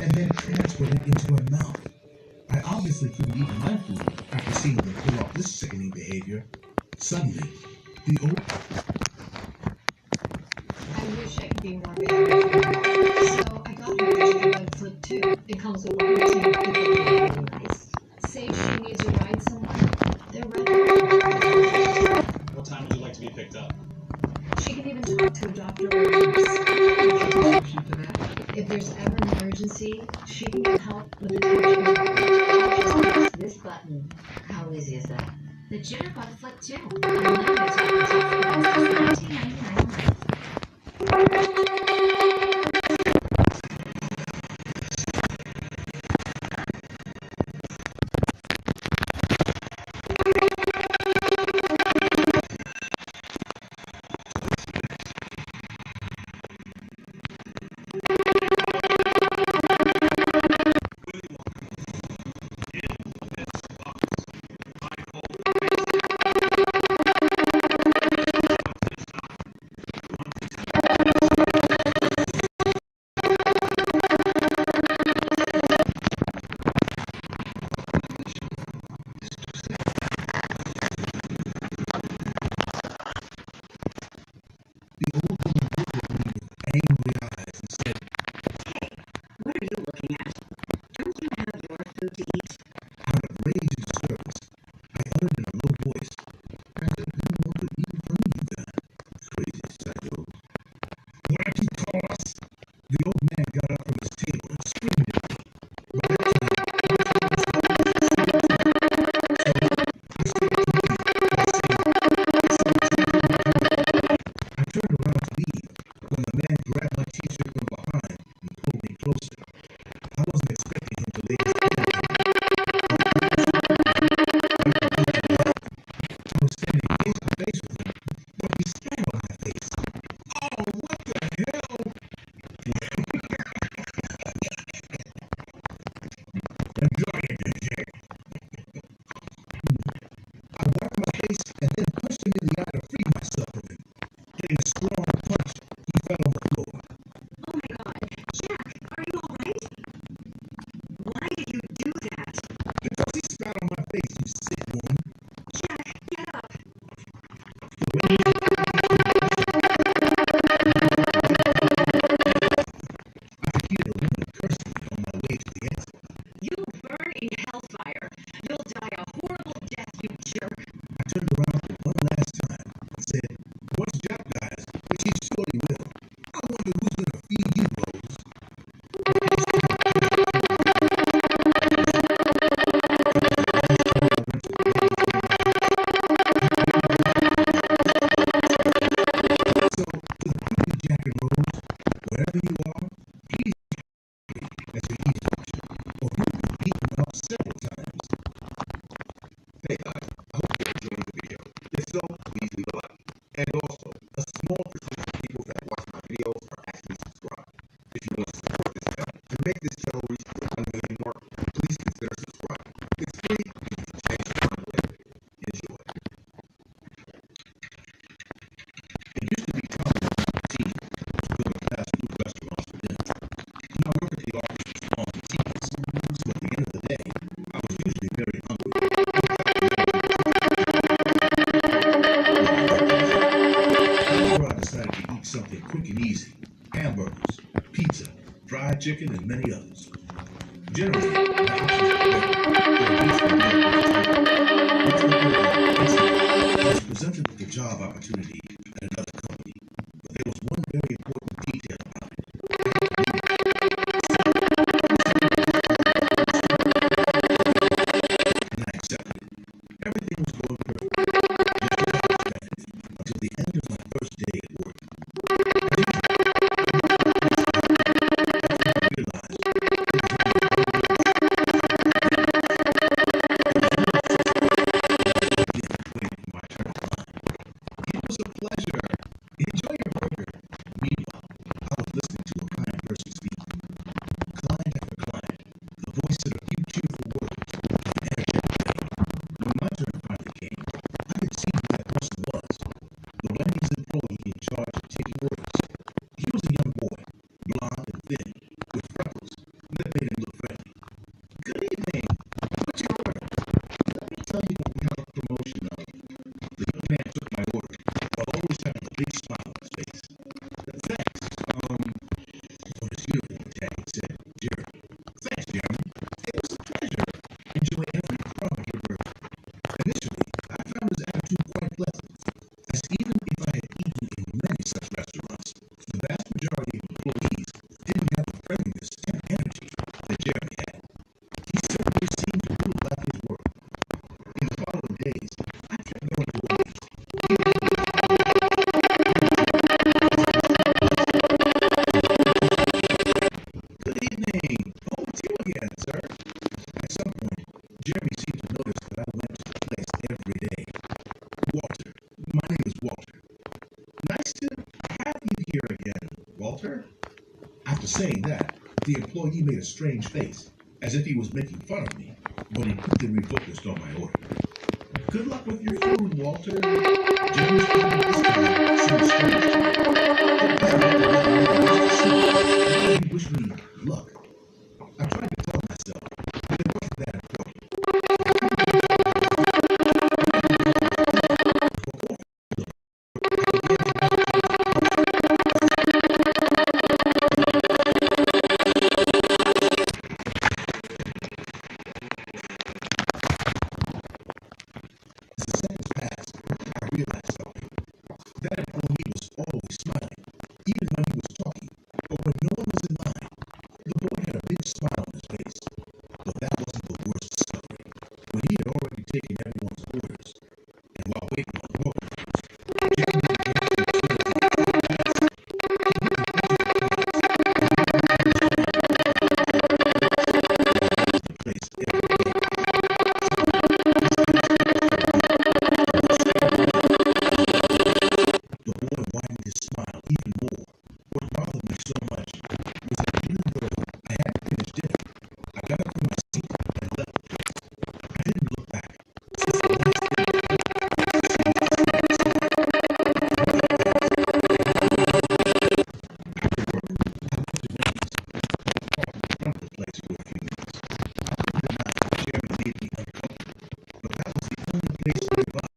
and then transferred it into her mouth. I obviously couldn't eat my food after seeing them pull off this sickening behavior. Suddenly, the old... I wish I could be more valuable. So I got her a chicken bug flip too. It comes with one or two people being nice. Say she needs a ride somewhere, they're right there. What time would you like to be picked up? She can even talk to a doctor or a nurse. If there's ever an emergency, she can get help with the touch. This button. How easy is that? The Jitterbug Flip 2. Unlimited talk and text price is $19.99 a month. Something quick and easy: hamburgers, pizza, fried chicken, and many others. Generally, my options I was presented with a job opportunity at another company, but there was one very important detail about it. And I accepted it. Everything was going perfect, just as I expected, until the end of my first day at work. saying that, the employee made a strange face, as if he was making fun of me, but he quickly refocused on my order. Good luck with your food, Walter. James commented this time seemed strange to me. He wished me luck. I tried to tell myself that it wasn't that important. As the seconds passed, I realized something. That employee was always smiling, even when he was talking, or when no one was in line. The boy had a big smile on his face. But that wasn't the worst discovery. When he had already taken everyone's orders, and while waiting on more orders, Jeremy began to observe the progress. He place every day. The boy widened his smile even more. What bothered me so much was that even though I hadn't finished dinner, I got up from my seat and left the place. I didn't look back. Since the last thing I heard, after work, I went to Wendy's, parked in front of the place for a few minutes. I couldn't deny that Jeremy made me uncomfortable, but that was the only place nearby.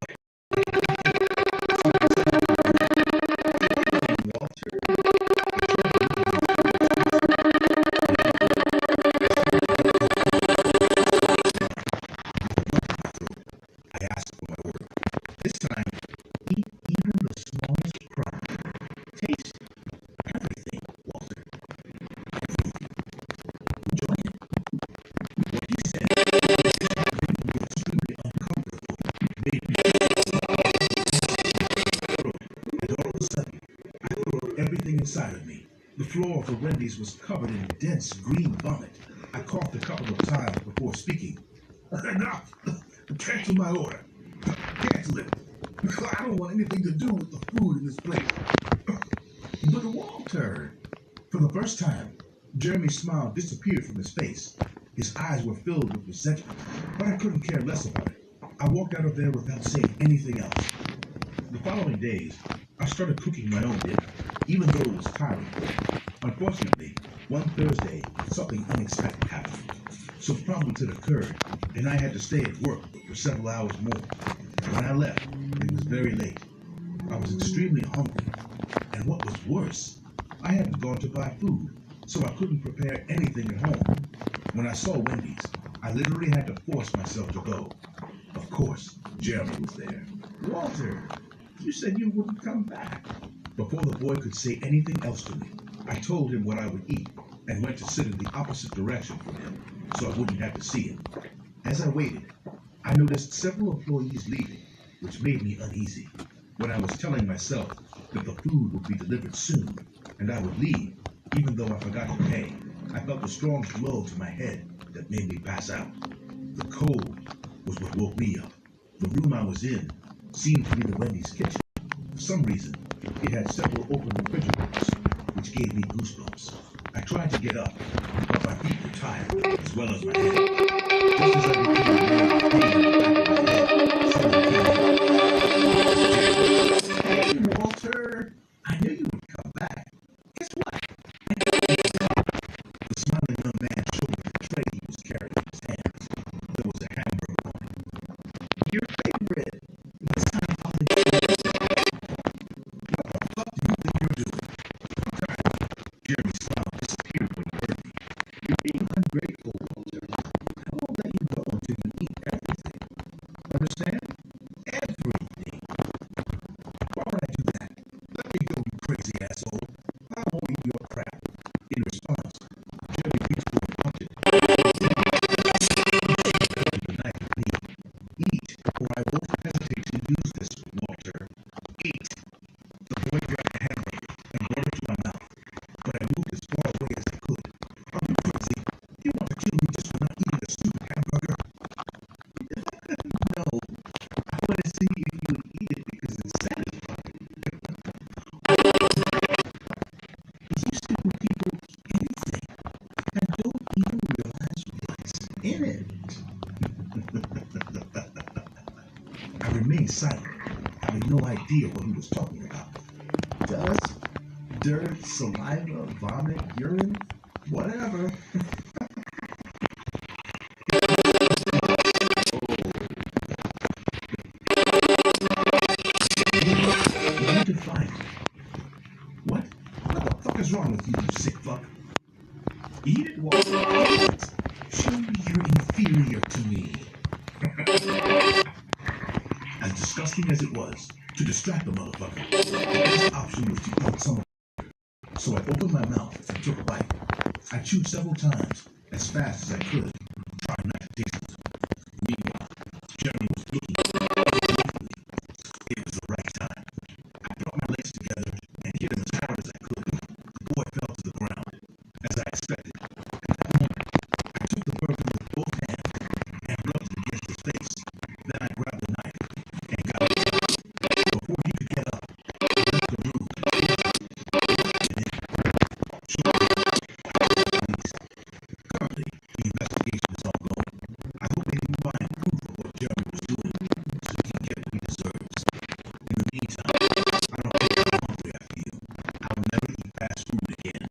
Walter, I asked for my order. This time, eat even the smallest crumb. Taste everything, Walter. Everything. Enjoy it. What he said made me extremely uncomfortable. Made me and all of a sudden, I threw up everything inside of me. The floor of the Wendy's was covered in dense green vomit. I coughed a couple of times before speaking. Enough! Cancel my order. Cancel it. I don't want anything to do with the food in this place. But Walter, for the first time, Jeremy's smile disappeared from his face. His eyes were filled with resentment, but I couldn't care less about it. I walked out of there without saying anything else. The following days, I started cooking my own dinner, even though it was tiring. Unfortunately, one Thursday, something unexpected happened. Some problems had occurred, and I had to stay at work for several hours more. When I left, it was very late. I was extremely hungry, and what was worse, I hadn't gone to buy food, so I couldn't prepare anything at home. When I saw Wendy's, I literally had to force myself to go. Of course, Jeremy was there. Walter, you said you wouldn't come back. Before the boy could say anything else to me, I told him what I would eat and went to sit in the opposite direction from him so I wouldn't have to see him. As I waited, I noticed several employees leaving, which made me uneasy. When I was telling myself that the food would be delivered soon and I would leave, even though I forgot to pay, I felt a strong blow to my head that made me pass out. The cold was what woke me up. The room I was in seemed to be the Wendy's kitchen. For some reason, it had several open refrigerators, which gave me goosebumps. I tried to get up, but my feet were tired, as well as my head. Just as I became aware of pain in the back of my head, someone came in. Hey, Walter! I knew you would come back. Guess what? The smiling young man showed me the tray he was carrying in his hands. There was a hamburger on it. Your favorite. This time I'll enjoy myself. What the fuck do you think you're doing? Jeremy's smile disappeared when he heard me. You're being ungrateful, Walter. I won't let you go until you eat everything. remained silent, having no idea what he was talking about. Dust, dirt, saliva, vomit, urine, whatever. You can find it. What? What the fuck is wrong with you, you sick fuck? Eat it, Walter. Eat it. Show me you're inferior to me. As disgusting as it was, to distract the motherfucker, the best option was to eat some of it. So I opened my mouth and took a bite. I chewed several times, as fast as I could, trying not to taste it. Meanwhile, Jeremy was looking at me. It was the right time. I brought my legs together and hit him as hard as I could. The boy fell to the ground, as I expected. At that moment, I took the burger with both hands and rubbed it against his face. Then I grabbed the knife and got it out. Before he could get up, I left the room. Currently, the investigation is ongoing. I hope they can find proof of what Jeremy was doing so he can get what he deserves. In the meantime, I don't think I'm hungry after you. I'll never eat fast food again.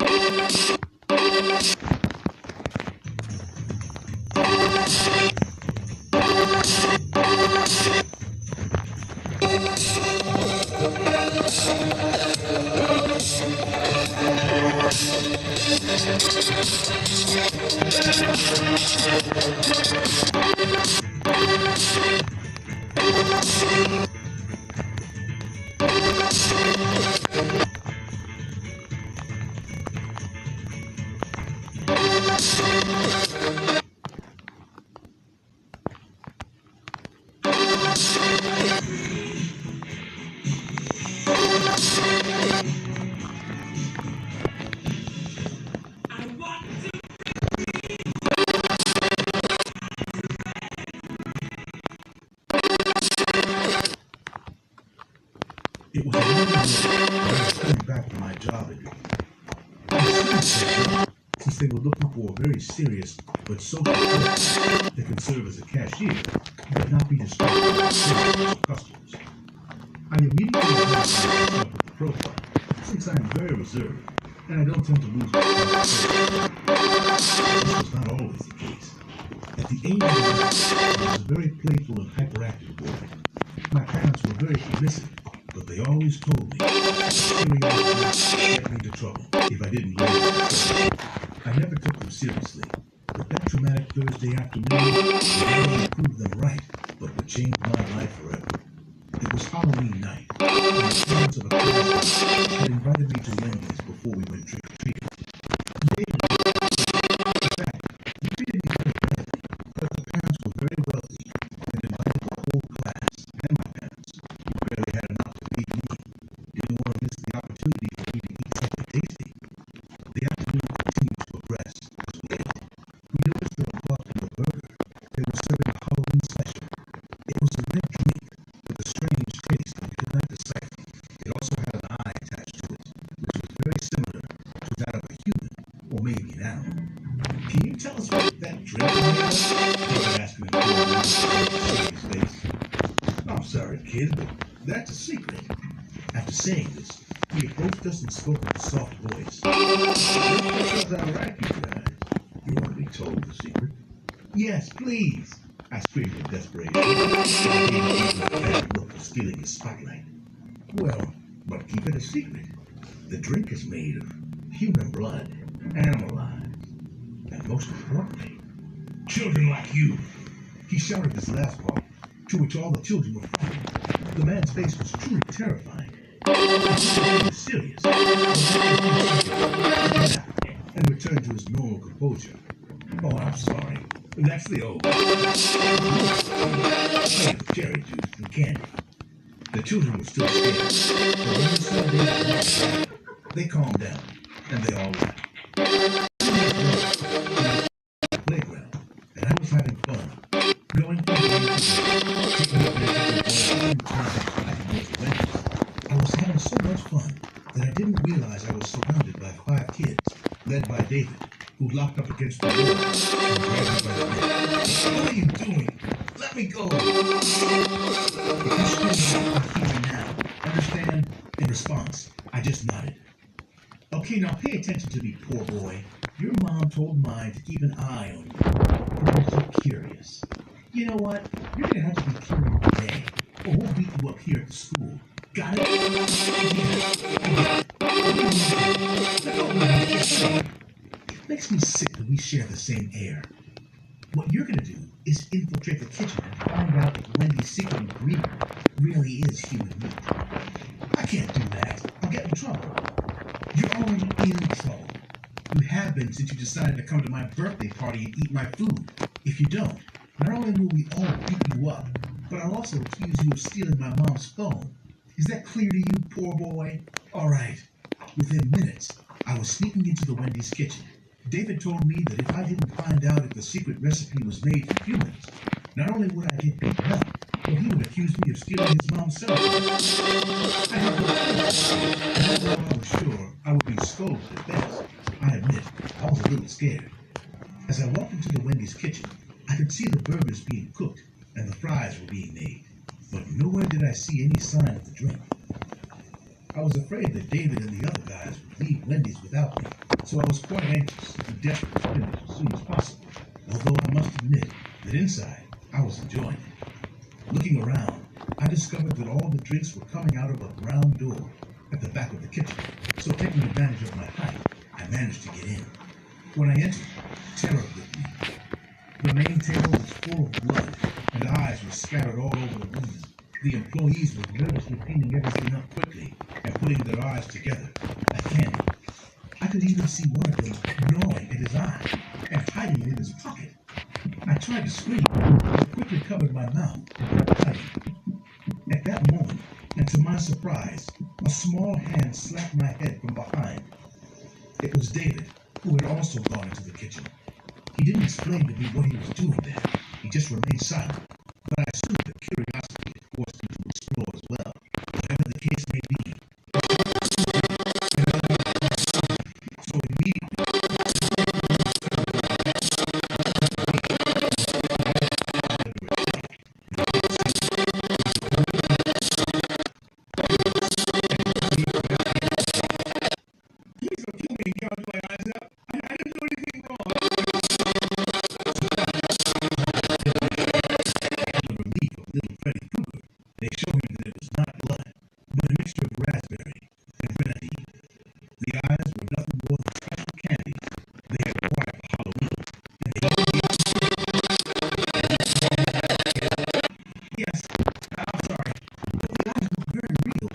It was a long day when I was coming back from my job since they were looking for a very serious but social person that could serve as a cashier but not be distracted by serious customers. I immediately identified myself with the profile since I am very reserved and I don't tend to lose my conversation. This was not always the case. At the age of 11, I was a very playful and hyperactive boy. My parents were very permissive, but they always told me curiosity would get me into trouble if I didn't learn it. I never took them seriously, but that traumatic Thursday afternoon would not only prove them right, but would change my life forever. It was Halloween night, and the parents of a class had invited me to Wendy's before we went trick-or-treating. They in fact, they treated me very badly, but the parents were very wealthy and invited the whole class and my parents, who barely had enough to feed me, didn't want to miss the opportunity for me to eat something tasty. The afternoon continued to progress as we ate. We noticed that apart from the burger, they were serving a Halloween special. It was a red drink with a strange taste that we could not decipher. It also had an eye attached to it, which was very similar to that of a human, or maybe an animal. Can you tell us what that drink is made of? He was asking me with a serious face. I'm sorry, kid, but that's a secret. After saying this, he approached us and spoke with a soft voice. Just because I like you guys, you want to be told the secret? Yes, please, I screamed in desperation. He gave me a bad look for stealing his spotlight. Well, but keep it a secret. The drink is made of human blood, animal lives, and most importantly, children like you. He shouted this last part, to which all the children were frightened. The man's face was truly terrifying. He was serious, and returned to his normal composure. Oh, I'm sorry. That's the old cherry juice and candy. The children were still scared, but when they saw David, they calmed down, and they all laughed. The playground, and I was having fun, going from game to game, taking advantage of the times I was having so much fun that I didn't realize I was surrounded by 5 kids, led by David, who locked up against the wall and grabbed me by the neck. What are you doing? Let me go. If you scream out, I hear you now. Understand? In response, I just nodded. Okay, now pay attention to me, poor boy. Your mom told mine to keep an eye on you. And I'm so curious. You know what? You're gonna have to be curious today, or we'll beat you up here at the school. Got it? Yeah. It makes me sick that we share the same air. What you're gonna do is infiltrate the kitchen and find out if Wendy's secret ingredient really is human meat. I can't do that. I'll get in trouble. You're already in trouble. You have been since you decided to come to my birthday party and eat my food. If you don't, not only will we all beat you up, but I'll also accuse you of stealing my mom's phone. Is that clear to you, poor boy? All right. Within minutes, I was sneaking into the Wendy's kitchen. David told me that if I didn't find out if the secret recipe was made for humans, not only would I get beaten up, but he would accuse me of stealing his mom's cell phone. I had no choice. And although I was sure I would be scolded at best, I admit I was a little scared. As I walked into the Wendy's kitchen, I could see the burgers being cooked and the fries were being made, but nowhere did I see any sign of the drink. I was afraid that David and the other guys would leave Wendy's without me, so I was quite anxious and desperate to finish as soon as possible, although I must admit that inside I was enjoying it. Looking around, I discovered that all the drinks were coming out of a round door at the back of the kitchen, so taking advantage of my height, I managed to get in. When I entered, terror gripped me. The main table was full of blood, and eyes were scattered all over the room. The employees were nervously cleaning everything up quickly and putting their eyes together like candy. I could even see one of them gnawing at his eye and hiding it in his pocket. I tried to scream, but quickly covered my mouth and kept hiding. At that moment, and to my surprise, a small hand slapped my head from behind. It was David, who had also gone into the kitchen. He didn't explain to me what he was doing there. He just remained silent, but I assumed that curiosity had forced him to explore as well, whatever the case may be. So immediately, please don't kill me and gouge my eyes out. I didn't do anything wrong. The relief of little Freddy Krueger, they showed him that it was not blood, but a mixture of raspberry and grenadine. The eyes were nothing more than special candies they had acquired for Halloween, and they all gave yes, I'm sorry, but the eyes look very real.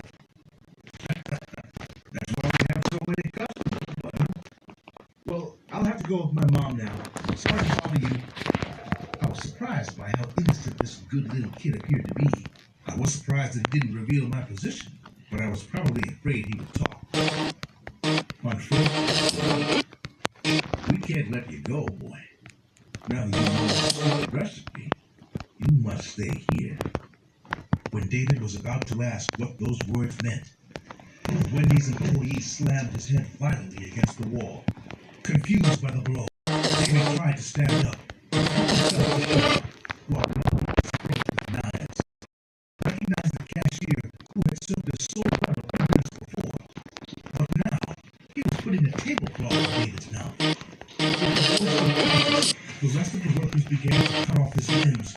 That's why we have so many customers, buddy. Well, I'll have to go with my mom now. Sorry to bother you. I was surprised by how innocent this good little kid appeared to be. I was surprised that he didn't reveal my position, but I was probably afraid he would talk. Unfortunately, we can't let you go, boy. Now that you know the secret recipe, you must stay here. When David was about to ask what those words meant, Wendy's employee slammed his head violently against the wall. Confused by the blow, David tried to stand up, while Mom sprayed with knives. I recognized the cashier who had served us so well a few minutes before, but now he was putting a tablecloth in David's mouth. The rest of the workers began to cut off his limbs,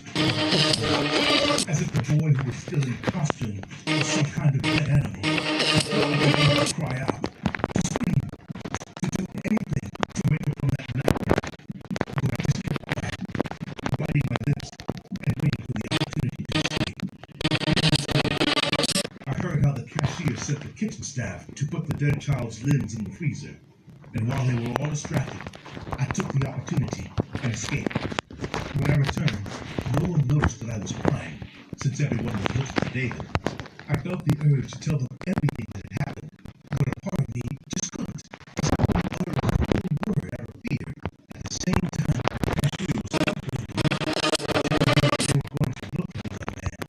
as if the boy who was still in costume was some kind of dead animal. They began to cry out, to scream, to do anything to wake up from that nightmare. But I just kept quiet, biting my lips and waiting for the opportunity to escape. I heard how the cashier sent the kitchen staff to put the dead child's limbs in the freezer, and while they were all distracted, I took the opportunity and escaped. When I returned, no one noticed that I was crying, since everyone was looking for David. I felt the urge to tell them everything that had happened, but a part of me just couldn't. I couldn't utter a single word out of fear. At the same time, the cashier was talking to me. They were going to look for the young man.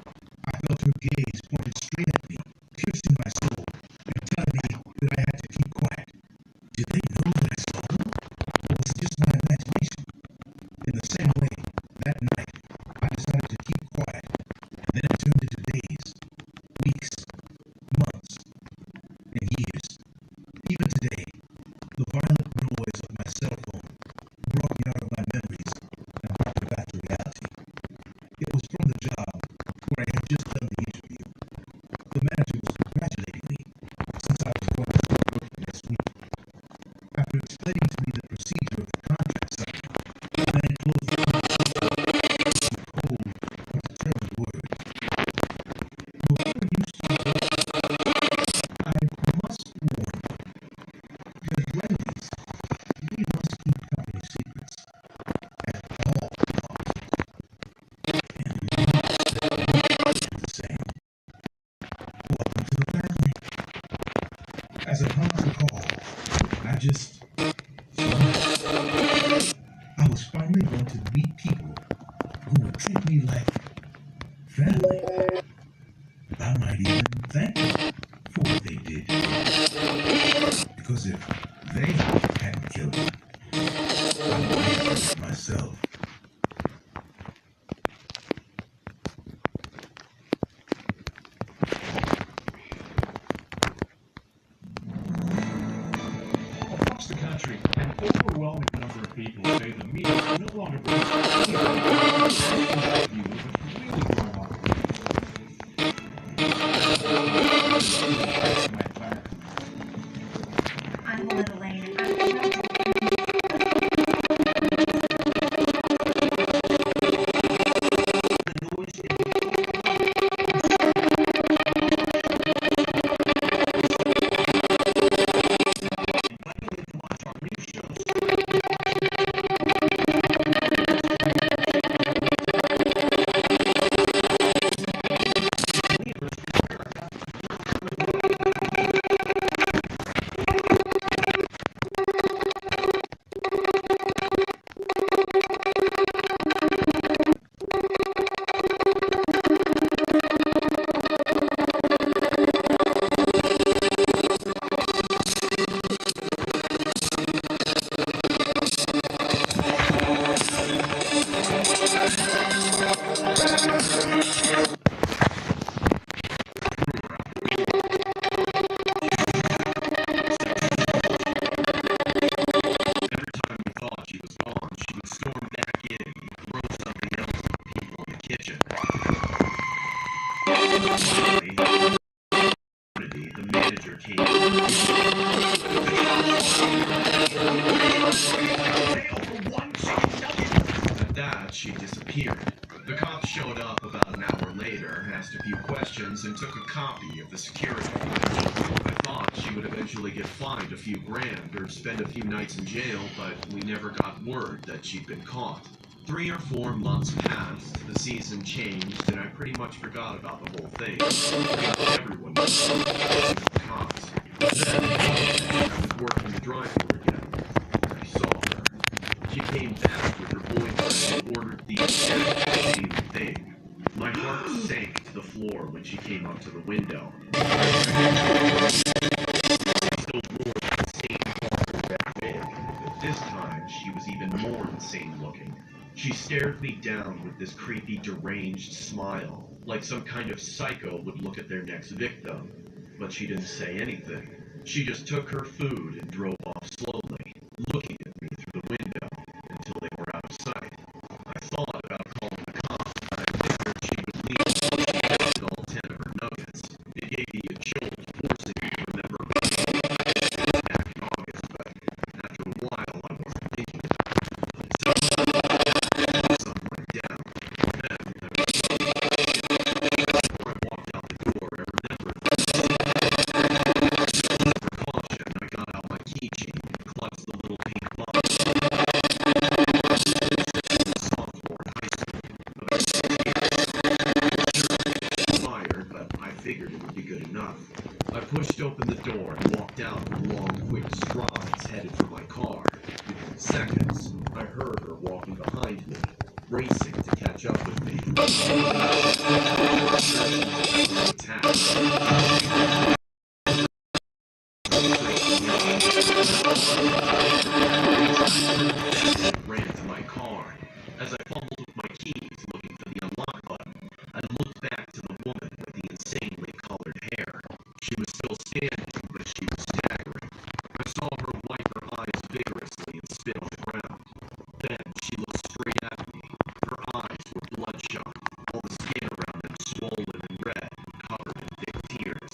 I felt her gaze pointed straight at me, piercing my soul, and telling me that I had to keep quiet. Did they know that I saw them? Or was it just my imagination? In the same way, that night, I decided to keep just I was finally going to meet people who would treat me like family. I might even thank them for what they did. Because if they hadn't killed me, I would have killed myself. Across the country, an overwhelming number of people say the media no longer brings any view of what's really going on. I'm Melinda Lane, and I'm The manager came. At that, she disappeared. The cops showed up about an hour later, asked a few questions, and took a copy of the security footage. I thought she would eventually get fined a few grand or spend a few nights in jail, but we never got word that she'd been caught. 3 or 4 months passed, the season changed, and I pretty much forgot about the whole thing. Everyone was the cops. Then, I was working the drive-thru again. I saw her. She came back with her boyfriend and ordered the exact same thing. My heart sank to the floor when she came up to the window. Still wore the same cornerback wig, but this time she was even more insane looking. She stared me down with this creepy, deranged smile, like some kind of psycho would look at their next victim. But she didn't say anything. She just took her food and drove off slowly, looking at me through the window until they were out of sight. I thought about calling the cops, but I figured she would leave before she ate all 10 of her nuggets. It gave me a jolt, forcing me to remember back in August, but after a while I wasn't thinking about it. So the sun went down. Then I before I walked out the door, I remembered for caution, I got out my keychain and clutched the little pink box. Sophomore in high school, but I was tired, but I figured it would be good enough. I pushed open the door and walked out in long, quick strides headed for my car. Within seconds, I heard her walking behind me, racing to catch up with me. Ran to my car. As I fumbled with my keys, looking for the unlock button, I looked back to the woman with the insanely colored hair. She was still standing, but she was staggering. I saw her wipe her eyes vigorously and spit on the ground. Then she looked straight at me. Her eyes were bloodshot, all the skin around them swollen and red, covered in thick tears.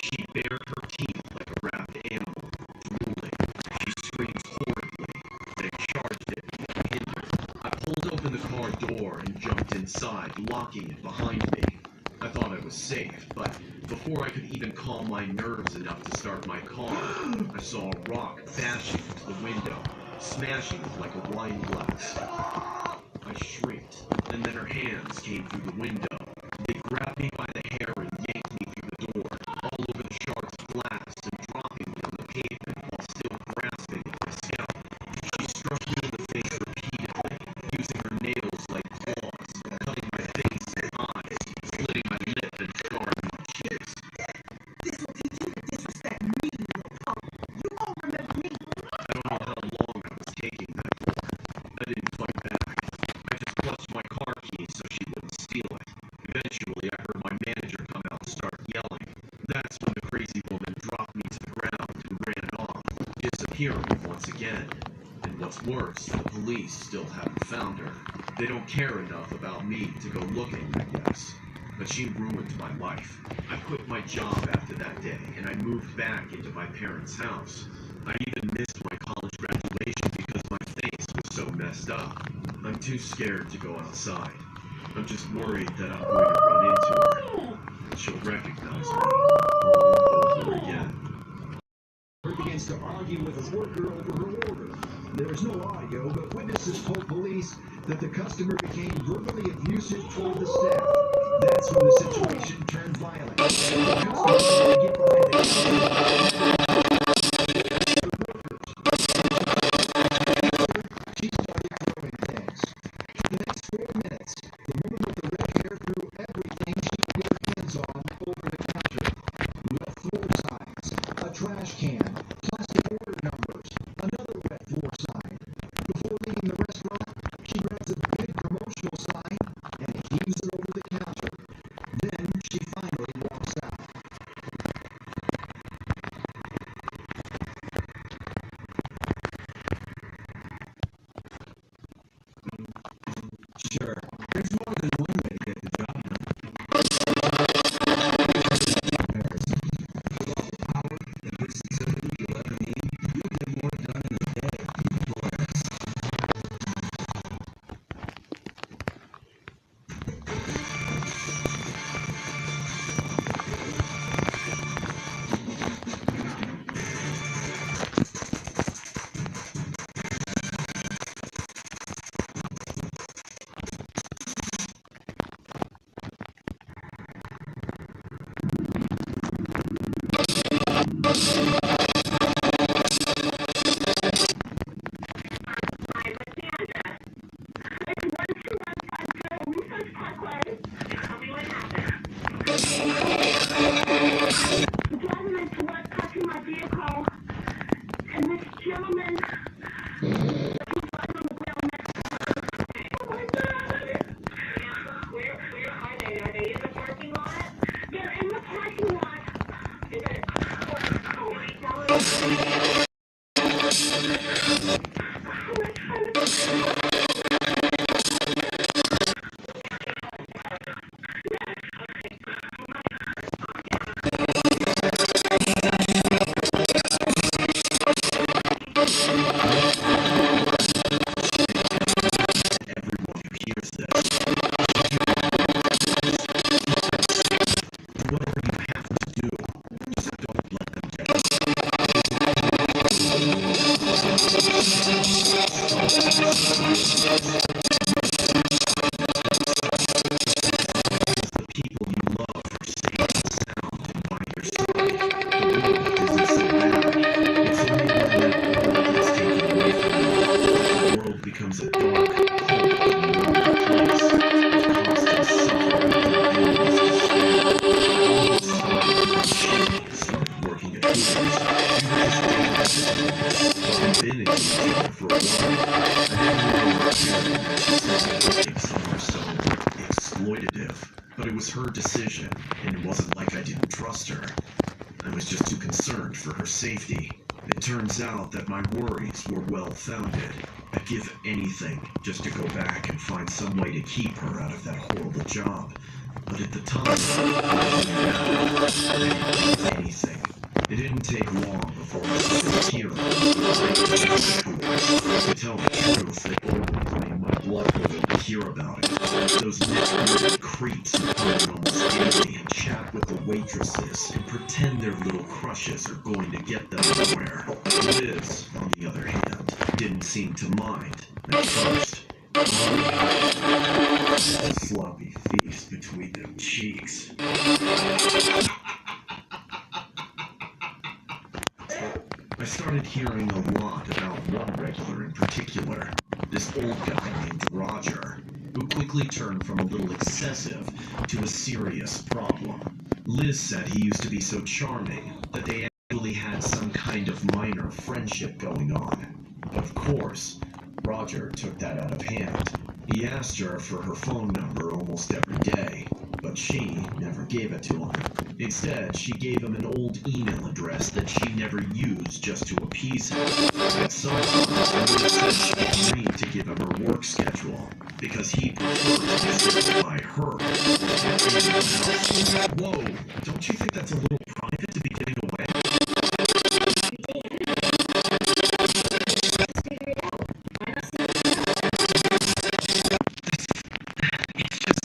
She bared her teeth like a rabid animal, drooling. She screamed horribly, then charged at me unhindered. I pulled open the car door and jumped inside, locking it behind me. I thought I was safe, but before I could even calm my nerves enough to start my car, I saw a rock bashing into the window, smashing it like a wine glass. I shrieked, and then her hands came through the window. They grabbed me by the hair and yanked me through the door, all over the shards of glass and dropping me on the pavement while still grasping disappearing once again. And what's worse, the police still haven't found her. They don't care enough about me to go looking, I guess. But she ruined my life. I quit my job after that day, and I moved back into my parents' house. I even missed my college graduation because my face was so messed up. I'm too scared to go outside. I'm just worried that I'm going to run into her. And she'll recognize me all over again. Her begins to argue with a worker over her order. There is no audio, but witnesses told police that the customer became verbally abusive toward the staff. That's when the situation turned violent. The customer tried to get behind the counter. She started throwing things. For the next 4 minutes, the woman with the red hair threw everything she could get her hands on over the counter. Left floor signs, a trash can, plastic order numbers, another wet floor sign. Before leaving the restaurant, she grabs a big promotional sign and heaves it over the counter. Then she finally walks out. Sure. There's more than one way to get the job done. Power, the versatility you'll ever need, you'll get more done in a day. Polaris. Driving into work, touching my vehicle, and this gentleman who's right on the ground next to me. Oh my God! Where are they? Are they in the parking lot? They're in the parking lot. Is it? Oh my God! Everyone who hears this, whatever you have to do, just don't let them get us. The people you love are safe and sound and by your side. The world isn't so bad. It's only when that world gets taken away from you. The world becomes a dark, cold, and lonely place of constant suffering and endless despair. All this time, she started working at Hooters. We were just dating. But we'd been in each other for a while. I didn't really care that she said working somewhere so exploitative. But it was her decision, and it wasn't like I didn't trust her. I was just too concerned for her safety. It turns out that my worries were well-founded. I'd give anything just to go back and find some way to keep her out of that horrible job. But at the time, I didn't give anything. It didn't take long before I started tearing. To tell the truth, it always made my blood boil to hear about it. Those nitwitted creeps who come in almost daily and chat with the waitresses and pretend their little crushes are going to get them nowhere. Liz, on the other hand, didn't seem to mind at first. A sloppy feast between them cheeks. I started hearing a lot about one regular in particular, this old guy named Roger, who quickly turned from a little excessive to a serious problem. Liz said he used to be so charming that they actually had some kind of minor friendship going on. But of course, Roger took that out of hand. He asked her for her phone number almost every day, but she never gave it to him. Instead, she gave him an old email address that she never used just to appease him. At some point, Liz said she agreed to give him her work schedule because he preferred to be served by her over anyone else. Whoa, don't you think that's a little private to be giving away? It's just,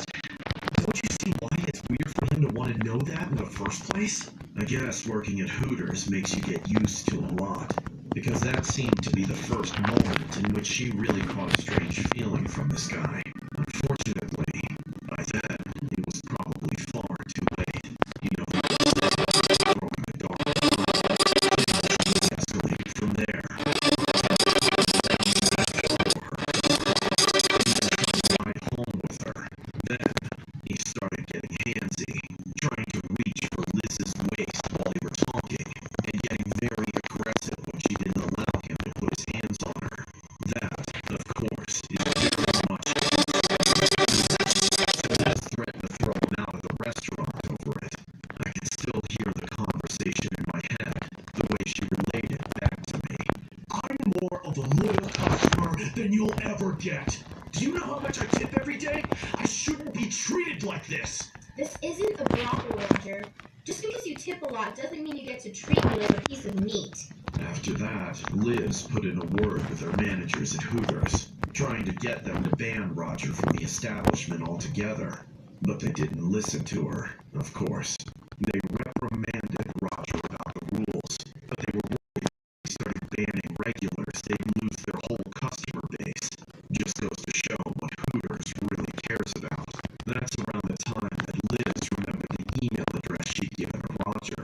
don't you see why it's weird for him to want to know that in the first place? I guess working at Hooters makes you get used to a lot, because that seemed to be the first moment in which she really caught a strange feeling from this guy. Unfortunately, by then, it was probably far too late. You know, throwing the dark things escalated from there. Ride home with her. Then, he started getting handsy, trying to reach for Liz's waist while they were talking, and getting very aggressive when she didn't allow him to put his hands on her. That, of course, is very much Liz threatened to throw him out of the restaurant over it. I can still hear the conversation in my head, the way she relayed it back to me. I'm more of a loyal customer than you'll ever get. Do you know how much I tip every day? I shouldn't be treated like this. This isn't a brothel, Roger. Just because you tip a lot doesn't mean you get to treat me like a piece of meat. After that, Liz put in a word with her managers at Hooters, trying to get them to ban Roger from the establishment altogether. But they didn't listen to her, of course. They reprimanded Roger about the rules, but they were worried if they started banning regulars, they'd lose their whole customer base. Just goes to show what Hooters really cares about. That's around the time that Liz remembered the email address she'd given Roger.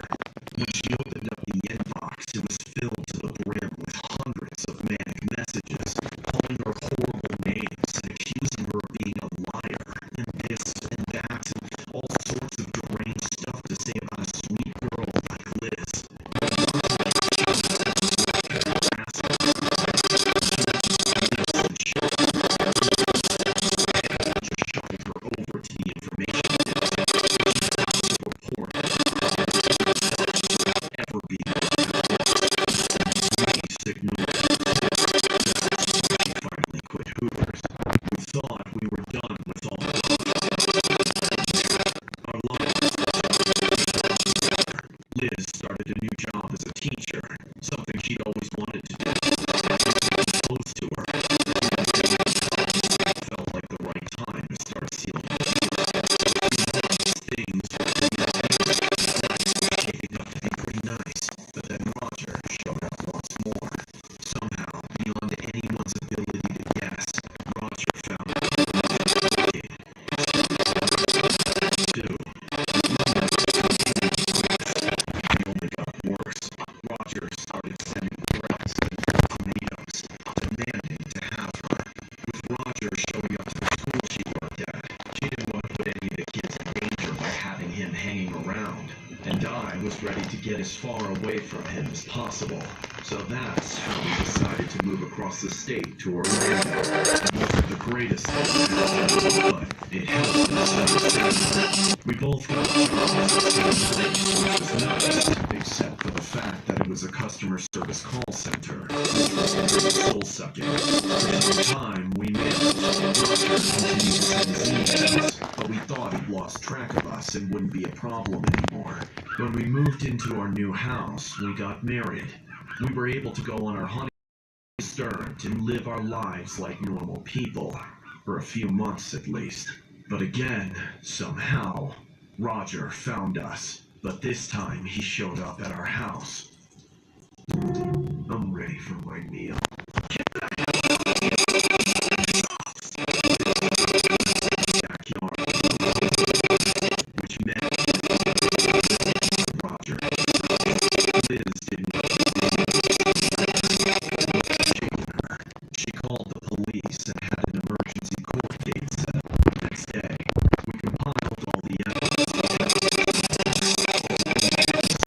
When she opened up the inbox, it was filled to the brim with hundreds of manic messages, calling her horrible names and accusing her of being a liar, and this and that, and all sorts of deranged stuff to say about a sweet girl like Liz. Shuffled her over to the information report ever be ignored. She finally quit Hooters. We thought we were done with all our lives. Liz started a new job as a teacher, something she'd always wanted to do. Close to her. It felt like the right time to start sealing things shaping up to be pretty nice, but then Roger showed up once more. Somehow, beyond anyone's ability to guess, Roger found out it only got worse. Roger started sending threats and ultimatums, demanding to have her. With Roger showing up to the school she worked at, she didn't want to put any of the kids in danger by having him hanging around, and I was ready to get as far away from him as possible. So that's how we decided to move across the state to Orlando. It wasn't the greatest thing, but it helped in some sense. We both got jobs at the same place, which was nice, except for the fact that it was a customer service call center, which was pretty soul-sucking. For some time, we managed. Roger continued to send his emails, but we thought he'd lost track of us and wouldn't be a problem anymore. When we moved into our new house, we got married. We were able to go on our honeymoon and live our lives like normal people, for a few months at least. But again, somehow, Roger found us. But this time, he showed up at our house. I'm ready for my meal. Backyard, which meant Roger. Liz didn't her. She called the police and had an emergency court date set up the next day. We compiled all the evidence,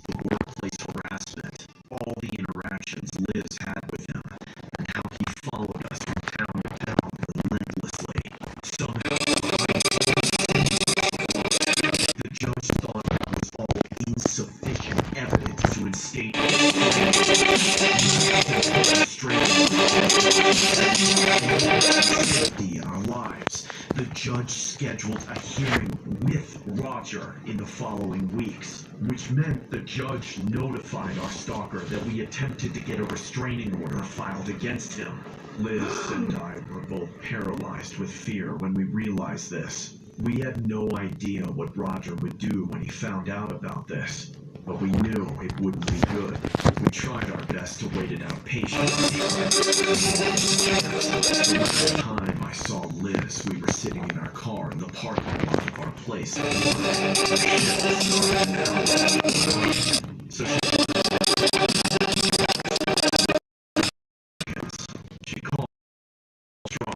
the workplace harassment, all the interactions Liz had with him, safety in our lives. The judge scheduled a hearing with Roger in the following weeks, which meant the judge notified our stalker that we attempted to get a restraining order filed against him. Liz and I were both paralyzed with fear when we realized this. We had no idea what Roger would do when he found out about this, but we knew it wouldn't be good. We tried our best to wait it out patiently. The last time I saw Liz, we were sitting in our car in the parking lot of our place. So she called Strong.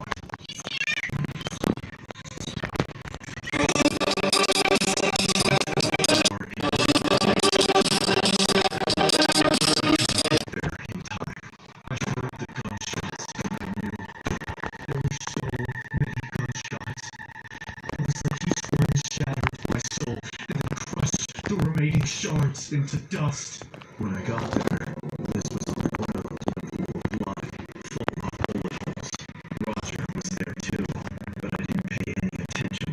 Shards into dust. When I got there, Liz was on the ground in a pool of blood, full of bullet holes. Roger was there too, but I didn't pay any attention.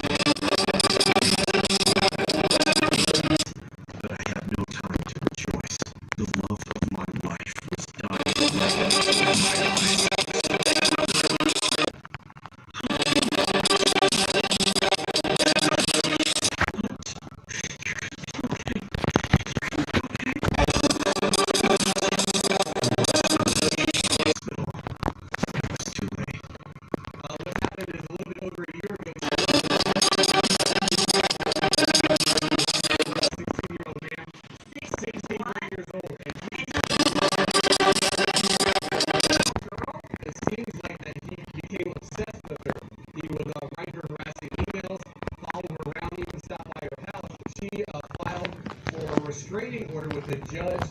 But I had no time to rejoice. The love of my life was dying in my eyes. Restraining order with the judge.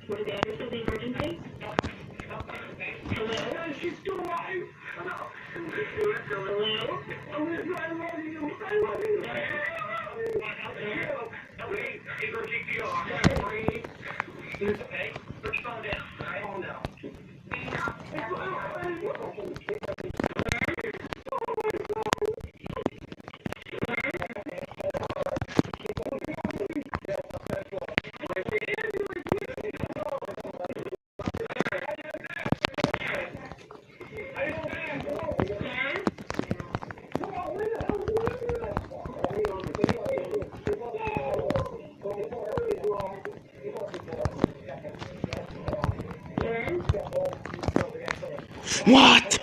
Was the answer to the emergency? Hello? She's still alive. Hello? I love you. I love you. Okay, put your phone down. Calm down. What?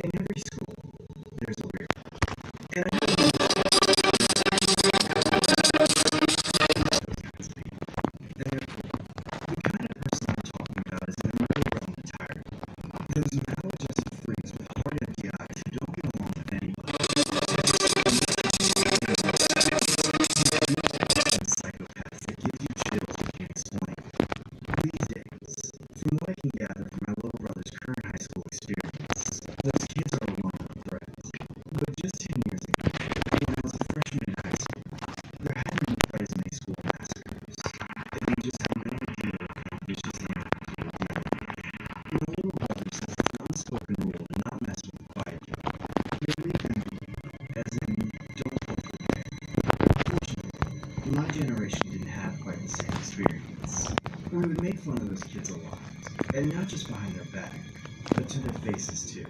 In every school, there's a weirdo. And I know they're cool. The kind of person I'm talking about is in the middle realm retired. Those maladjusted freaks with hard empty eyes who don't get along with anybody. Psychopaths that give you chills you can't explain. These days, from what I can gather from my little brother's current high school experience, those kids are alone on threats. But just 10 years ago, when I was a freshman in high school, there hadn't been quite as many school massacres. And we just had no idea what kind of vicious animals we were dealing with. My little brother says it's an unspoken rule to not mess with the quiet kid. Maybe even, as in, don't poke the bear. Fortunately, my generation didn't have quite the same experience. We would make fun of those kids a lot, and not just behind their back, but to their faces too.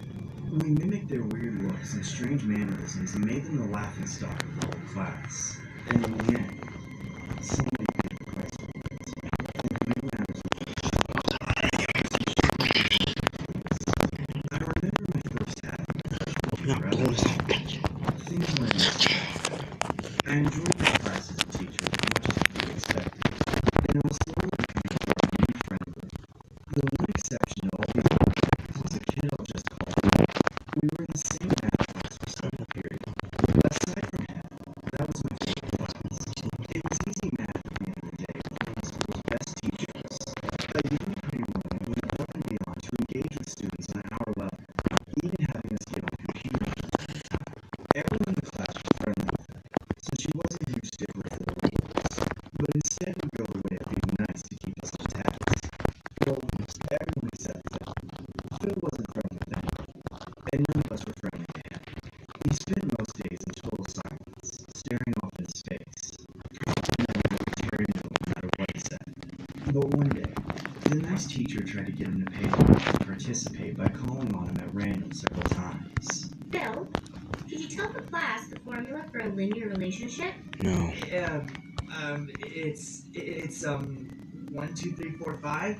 We mimicked their weird looks and strange mannerisms and made them the laughingstock of the whole class. And in the end, so many paid the price for it. And the main matters I remember Things went as I enjoyed my class as a teacher as much as could be expected, and I was slowly becoming a new friend group. The one exception to all these rules was a kid I'll just call him. We were in the same math class for several periods, but aside from him, that was my favorite class. It was easy math at the end of the day, with one of the school's best teachers, a young pretty woman who went above and beyond to engage with students on our level, even having us get on computers. Everyone in the class was friendly with her, since she wasn't a huge stickler for the rules, but instead would go the way of being nice to keep us on task. Well, everyone except Phil. Phil wasn't friendly with anyone, and none of us were friendly to him. He spent most days in total silence, staring off into space, knowing that we tear into him no matter what he said. But one day, the nice teacher tried to get him to pay to participate by calling on him at random several times. Phil, could you tell the class the formula for a linear relationship? No. It's 1, 2, 3, 4, 5.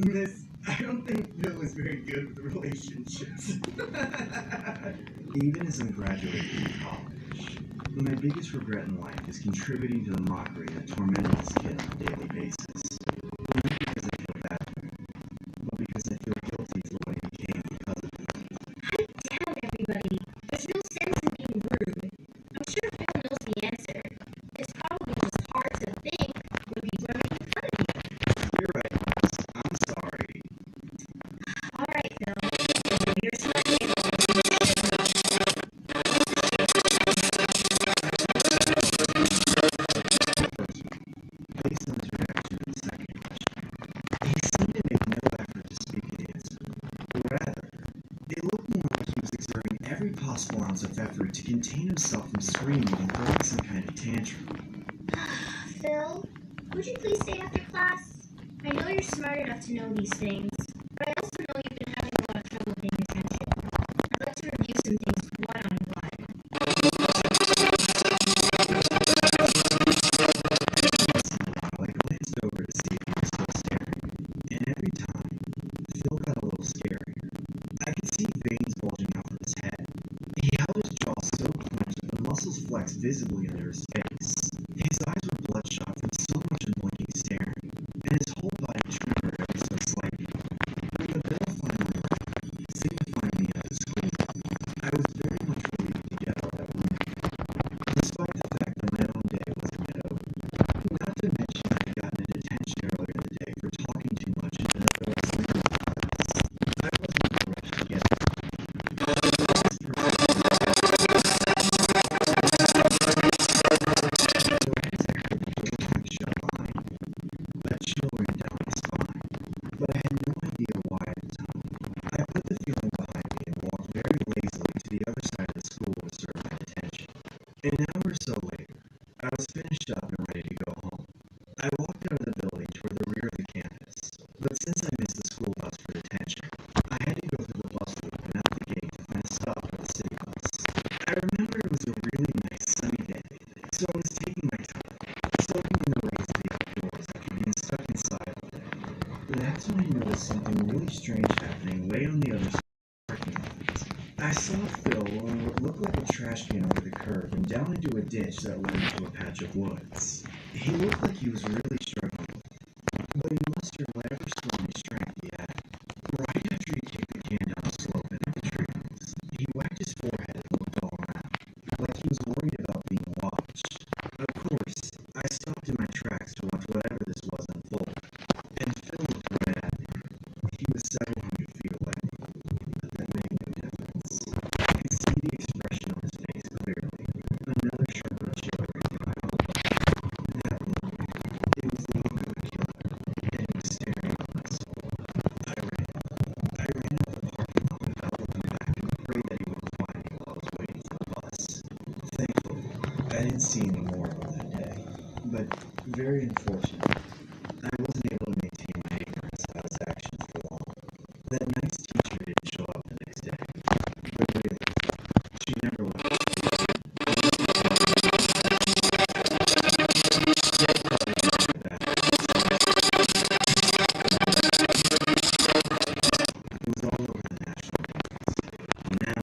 Miss, I don't think Phil is very good with relationships. Even as I'm graduating from college, my biggest regret in life is contributing to the mockery that tormented this kid on a daily basis. Not because I feel bad for him, but because I feel guilty for what he became because of it. I doubt everybody. There's no sense in being rude. I'm sure Phil knows the answer. It's probably just hard to think when people are making fun of you. You're right, Miss. I'm sorry. Alright, Phil. You're a smart kid. Based on his reaction to the second question, he seemed to make no effort to speak an answer. Rather, it looked more like he was exerting every possible ounce of effort to contain himself from screaming and throwing some kind of tantrum. Phil, would you please stay after class? I know you're smart enough to know these things, but I also know you've been having a lot of trouble paying attention. I'd like to review some things one-on-one. I glanced over to see if he was still staring, and every time, Phil got a little scarier. I could see veins bulging out from his head. He held his jaw so clenched that the muscles flexed visibly under his face. His eyes were bloodshot from so much unblinking staring, and his whole body trembled ever so slightly. When the bell finally rang, signifying the end of school, I was very much relieved to get out of that room, despite the fact that my own day wasn't yet over. Not to mention I had gotten a detention earlier in the day for talking too much in an otherwise sleepy class. I wasn't in a rush to get there. The last person so I hesitated to the door shut behind me, a chill ran down my spine, but I had no idea why at the time. I put the feeling behind me and walked very lazily to the other side of the school to serve my detention. An hour or so later, I was finished up and ready to go home. I walked out of the building toward the rear of the campus, but since I missed the school bus for detention, I had to go through the bus loop and out the gate to find a stop for the city bus. I remember it was a really nice sunny day, so I was taking my time, soaking in the rays of the outdoors after being stuck inside all day. That's when I noticed something really strange happening way on the other side of the parking lot. I saw Phil rolling what looked like a trash can over the curb and down into a ditch that led into a patch of woods. He looked like he was really struggling, but he mustered whatever stormy strength he had. Right after he kicked the can down the slope and into the trees, he whacked his forehead and looked all around, like he was worried about being watched. Of course, I stopped in my tracks to watch whatever this was unfold, and Phil looked right at me. He was several hundred feet away, but that made no difference. I could see the expression on his face clearly. Another sharper chill ran down my whole body. That look, it was the look of a killer, and it was staring at my soul. I ran out of the parking lot without looking back and prayed that he wouldn't find me while I was waiting for the bus. Thankfully, I didn't see any more of him that day, but very unfortunate. I wasn't able to maintain my ignorance about his actions for long. That nice teacher didn't show up the next day, but really, she never left. It was all over the national news. Now,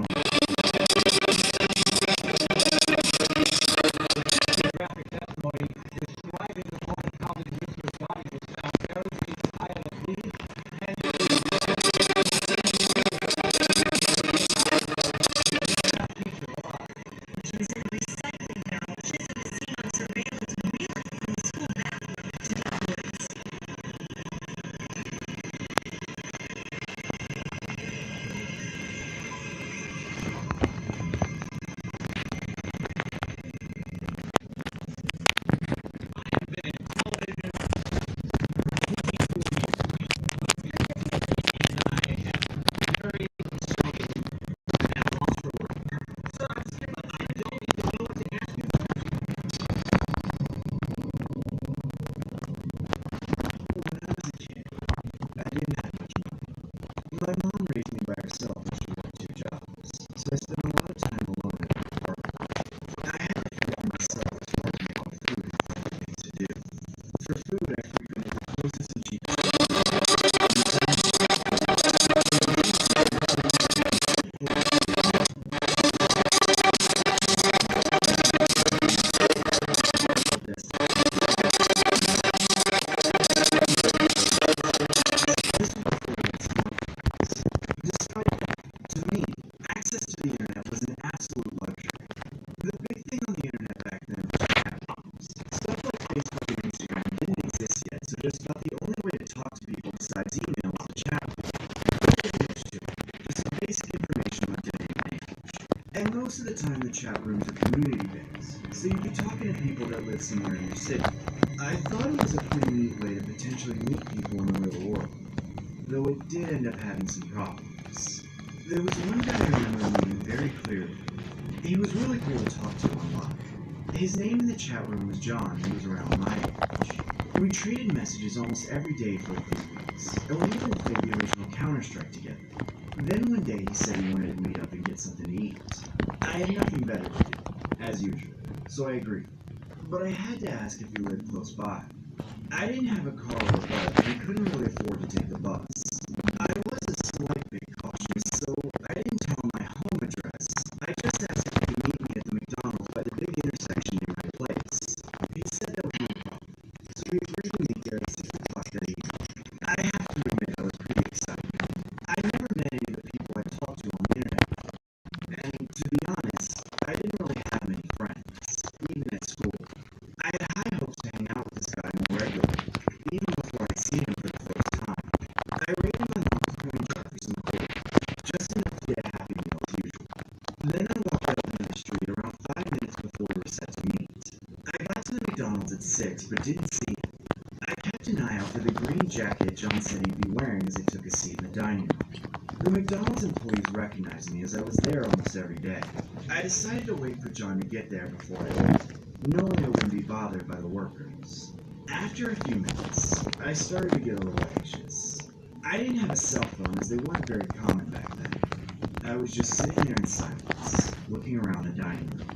And most of the time the chat rooms are community-based, so you'd be talking to people that live somewhere in your city. I thought it was a pretty neat way to potentially meet people in the real world, though it did end up having some problems. There was one guy I remember meeting very clearly. He was really cool to talk to online. His name in the chat room was John, and he was around my age. We traded messages almost every day for a few weeks, and we even played the original Counter-Strike together. Then one day he said he wanted to meet up and get something to eat. I had nothing better to do, as usual, so I agreed. But I had to ask if he lived close by. I didn't have a car or a bike, and I couldn't really afford to take the bus. I was a slight bit cautious, so I didn't tell him my home address. I just asked if he could meet me at the McDonald's by the big intersection near my place. He said that was no problem, so we agreed to meet there at 6 o'clock that evening. I have to admit I was pretty excited. I never met any of the people I talked to on the internet, and to be honest, I didn't really have many friends, even at school. I had high hopes to hang out with this guy more regularly, even before I'd seen him for the first time. I raided my mom's coin jar for some gold, just enough to get a Happy Meal as usual. Then I walked out into the street around 5 minutes before we were set to meet. I got to the McDonald's at 6, but didn't see him. I kept an eye out for the green jacket John said he'd be wearing as I took a seat in the dining room. The McDonald's employees recognized me as I was there almost every day. I decided to wait for John to get there before I left, knowing I wouldn't be bothered by the workers. After a few minutes, I started to get a little anxious. I didn't have a cell phone as they weren't very common back then. I was just sitting there in silence, looking around the dining room.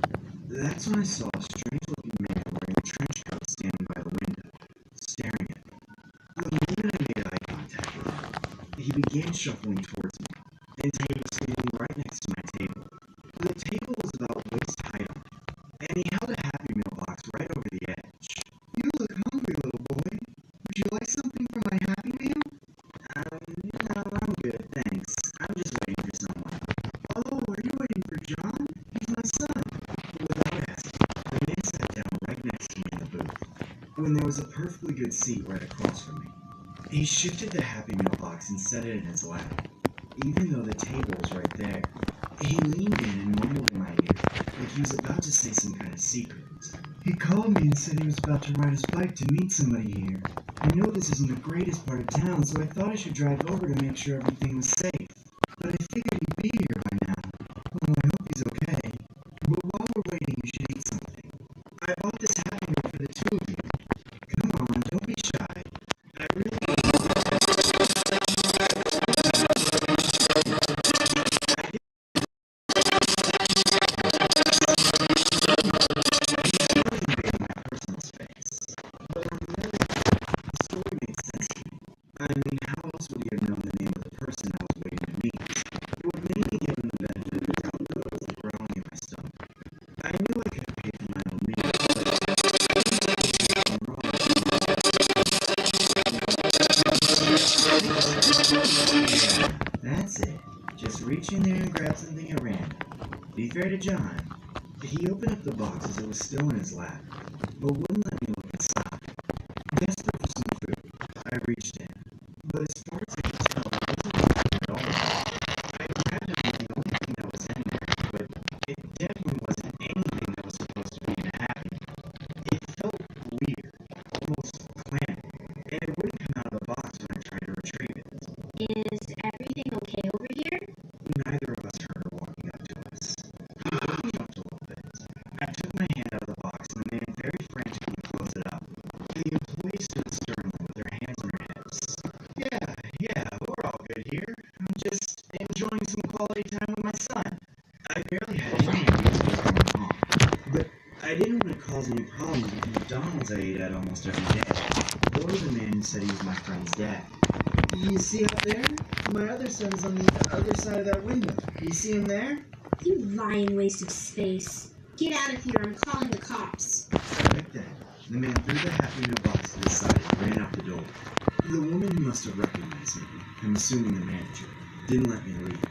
That's when I saw a strange-looking man wearing a trench coat standing by the window, staring at me. The moment I made eye contact with him, he began shuffling towards me, until he was standing right next to my table. The table was about waist height on it, and he held a Happy Meal box right over the edge. "You look hungry, little boy. Would you like something from my Happy Meal?" No, I'm good, thanks. I'm just waiting for someone." "Oh, are you waiting for John? He's my son." Without asking, the man sat down right next to me in the booth, when there was a perfectly good seat right across from me. He shifted the Happy Meal box and set it in his lap, even though the table was right there. He leaned in and mumbled in my ear, like he was about to say some kind of secret. "He called me and said he was about to ride his bike to meet somebody here. I know this isn't the greatest part of town, so I thought I should drive over to make sure everything was safe. But I figured he'd be here by now. Oh, I hope he's okay. But while we're waiting, you should eat something. I bought this Happy Meal for the two of you. Come on, don't be shy. I really I mean, how else would he have known the name of the person I was waiting to meet? What made me give him the benefit of the doubt was the growling in my stomach. I knew I could have paid for my own meal, but that's it. Just reach in there and grab something at random. Be fair to John. He opened up the box as it was still in his lap, but wouldn't let me look inside. Desperate for some food, I reached in. But as far as I could tell, it wasn't hungry at all. I grabbed it with the only thing that was in there, but it definitely wasn't anything that was supposed to be in a Happy Meal. It felt weird, almost clammy, and it wouldn't come out of the box when I tried to retrieve it. Is everything okay over here? Neither of us heard her walking up to us. He jumped a little bit. I took my hand out of the box and the man very frantically closed it up. The employee stood sternly with their hands on their hips. Yeah, we're all good here. I'm just enjoying some quality time with my son. I barely had any idea what was going on, but I didn't want to cause any problems with the McDonald's I ate at almost every day, or the man who said he was my friend's dad. "You see up there? My other son's on the other side of that window. You see him there?" You lying waste of space. Get out of here, I'm calling the cops. Right then, the man threw the Happy Meal box to the side and ran out the door. The woman who must have recognized me, I'm assuming the manager, didn't let me leave.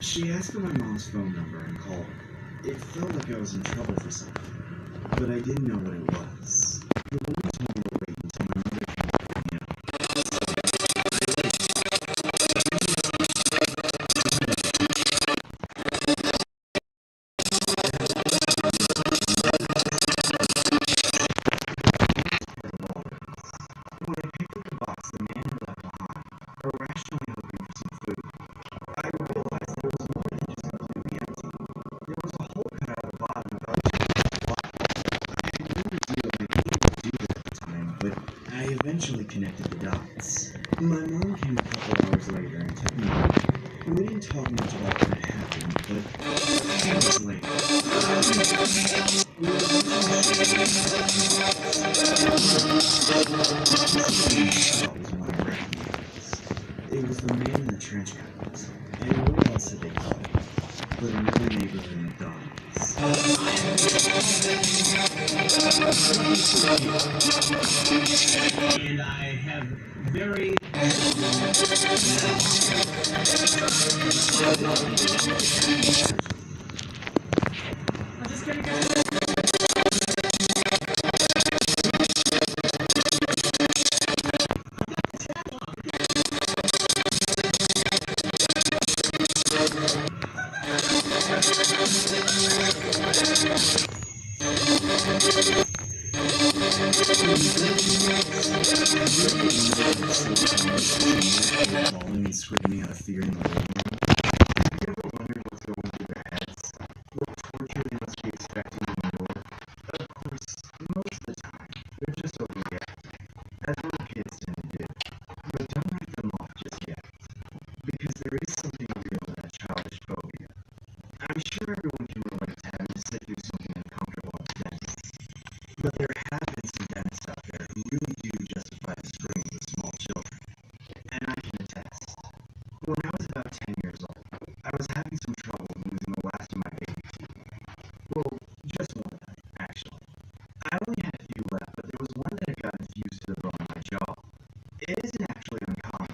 She asked for my mom's phone number and called her. It felt like I was in trouble for something, but I didn't know what it was. The woman told me to wait until my mother came to pick me up. eventually connected the dots. My mom came a couple hours later and took me away. We didn't talk much about what had happened, but 2 days later, we were it was the man in the trench coat. Everyone else said they called him, but another neighborhood in Dawes. And I have very I'm just gonna go. Falling and screaming out of fear in the living room. Have you ever wondered what's going through their heads? What torture they must be expecting to endure? Of course, most of the time, they're just overreacting, as little kids tend to do. But don't write them off just yet, because there is something real in that childish phobia. I'm sure everyone can relate to having to sit through something uncomfortable at the dentist. But there have been some dentists out there who really do justify the screams of small children. And I can attest. When I was about 10 years old, I was having some trouble losing the last of my baby teeth. Well, just one of them, actually. I only had a few left, but there was one that had gotten fused to the bone in my jaw. It isn't actually uncommon.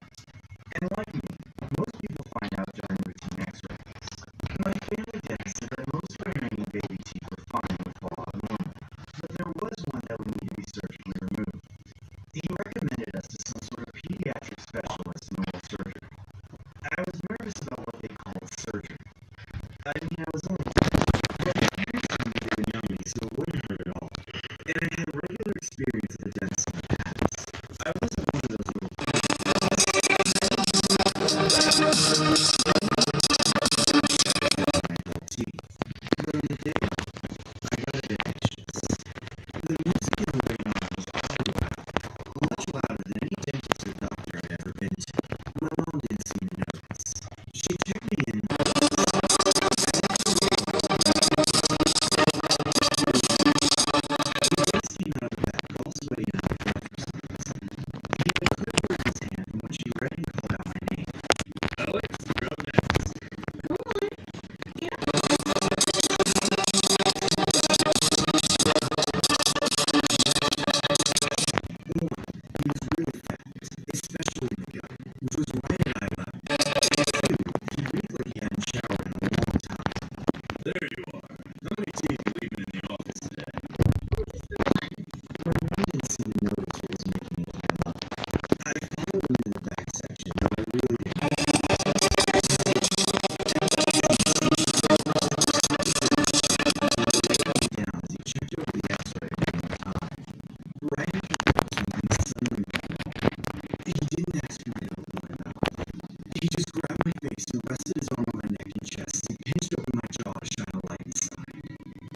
And like me, most people find out during routine x-rays. My family dentist said that most remaining baby teeth were fine and would fall out normal, but there was one that would need to be surgically removed. He recommended us to some sort of pediatric specialist in oral surgery. I was nervous about what they called surgery. I mean, I was only 10, but my parents told me they were young me, so it wouldn't hurt at all. And I had regular experience at the dentist in the past. I wasn't one of those little kids. But on the day of, I got a bit anxious. The music in the waiting room was awfully loud, much louder than any dentist or doctor I'd ever been to. My mom didn't seem to notice. She took me in. The dentist came out of the back, all sweaty and out of breath for some reason. He had a clipboard in his hand from which he read and called out my name. Alex, you're up next. He was really fat, especially in the gut, which was why an eye left. Two, he breathed like he hadn't showered in a long time. There you are. How many teeth are leaving in the office today? My mom didn't seem to notice what was making me stand up. I followed him in the back section, though I really didn't. Down as he checked over the x-ray one more time. Right after that, something suddenly he didn't ask me to open my mouth. He just grabbed my face and rested his arm on my neck and chest as he pinched open my jaw to shine a light inside.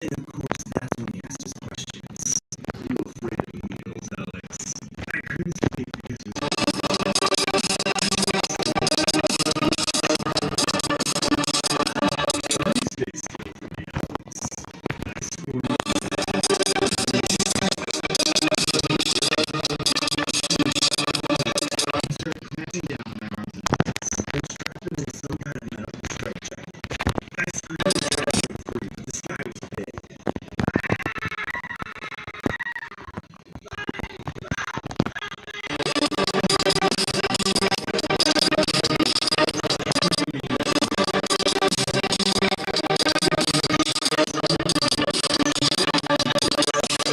And of course, that's when he asked his questions. Are you afraid of needles, Alex? I couldn't speak because it was please stay still for me, Alex. I swore not to. He started clamping down on my arms and legs, and strapped them in some kind of metal straight jacket. I screamed and tried to break free, but this guy was big.